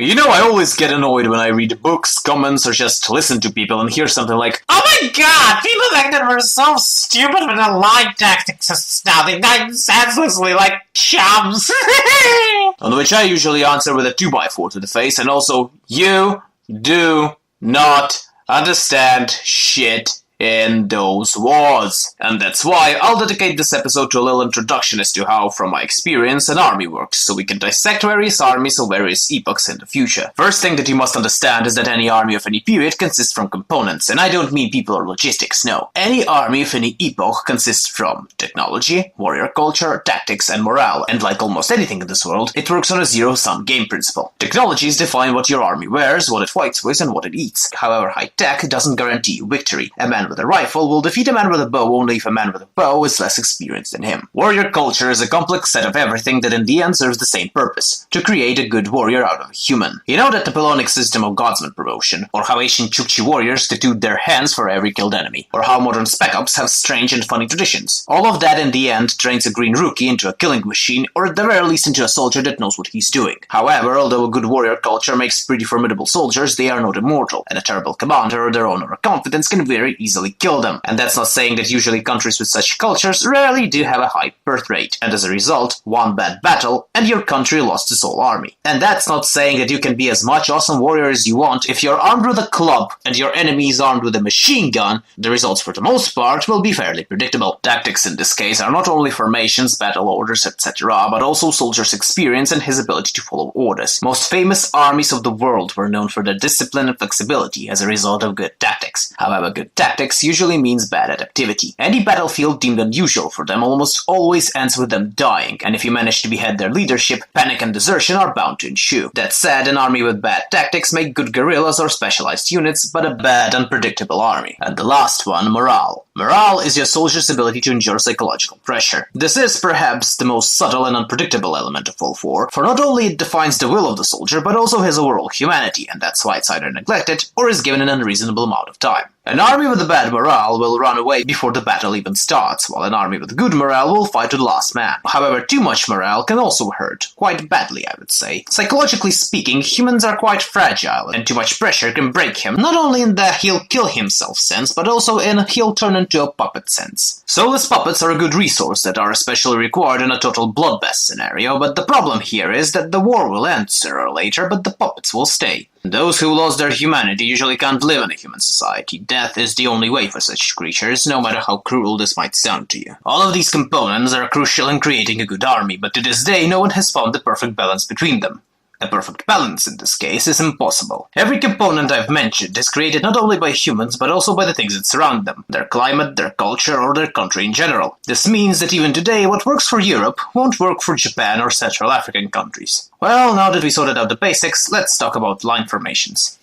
You know, I always get annoyed when I read books, comments, or just listen to people and hear something like, "Oh my god, people like that were so stupid with the line tactics and stuff. They died senselessly like chums." on which I usually answer with a 2x4 to the face, and also, you do not understand shit in those wars. And that's why I'll dedicate this episode to a little introduction as to how, from my experience, an army works, so we can dissect various armies of various epochs in the future. First thing that you must understand is that any army of any period consists from components, and I don't mean people or logistics, no. Any army of any epoch consists from technology, warrior culture, tactics, and morale, and like almost anything in this world, it works on a zero-sum game principle. Technologies define what your army wears, what it fights with, and what it eats. However, high tech doesn't guarantee you victory. A man with a rifle will defeat a man with a bow only if a man with a bow is less experienced than him. Warrior culture is a complex set of everything that in the end serves the same purpose, to create a good warrior out of a human. You know that Napoleonic system of guardsman promotion, or how ancient Chukchi warriors tattooed their hands for every killed enemy, or how modern spec ops have strange and funny traditions. All of that in the end trains a green rookie into a killing machine, or at the very least into a soldier that knows what he's doing. However, although a good warrior culture makes pretty formidable soldiers, they are not immortal, and a terrible commander or their honor or confidence can very easily kill them. And that's not saying that usually countries with such cultures rarely do have a high birth rate, and as a result, one bad battle and your country lost its whole army. And that's not saying that you can be as much awesome warrior as you want. If you're armed with a club and your enemy is armed with a machine gun, the results for the most part will be fairly predictable. Tactics in this case are not only formations, battle orders, etc., but also soldiers' experience and his ability to follow orders. Most famous armies of the world were known for their discipline and flexibility as a result of good tactics. However, good tactics usually means bad adaptivity. Any battlefield deemed unusual for them almost always ends with them dying, and if you manage to behead their leadership, panic and desertion are bound to ensue. That said, an army with bad tactics make good guerrillas or specialized units, but a bad, unpredictable army. And the last one, morale. Morale is your soldier's ability to endure psychological pressure. This is perhaps the most subtle and unpredictable element of all four, for not only it defines the will of the soldier, but also his overall humanity, and that's why it's either neglected or is given an unreasonable amount of time. An army with a bad morale will run away before the battle even starts, while an army with good morale will fight to the last man. However, too much morale can also hurt, quite badly I would say. Psychologically speaking, humans are quite fragile, and too much pressure can break him, not only in the he'll kill himself sense, but also in he'll turn into a puppet sense. Soulless puppets are a good resource that are especially required in a total bloodbath scenario, but the problem here is that the war will end sooner or later, but the puppets will stay. Those who lost their humanity usually can't live in a human society. Death is the only way for such creatures, no matter how cruel this might sound to you. All of these components are crucial in creating a good army, but to this day no one has found the perfect balance between them. A perfect balance in this case is impossible. Every component I've mentioned is created not only by humans, but also by the things that surround them, their climate, their culture, or their country in general. This means that even today, what works for Europe won't work for Japan or Central African countries. Well, now that we sorted out the basics, let's talk about line formations.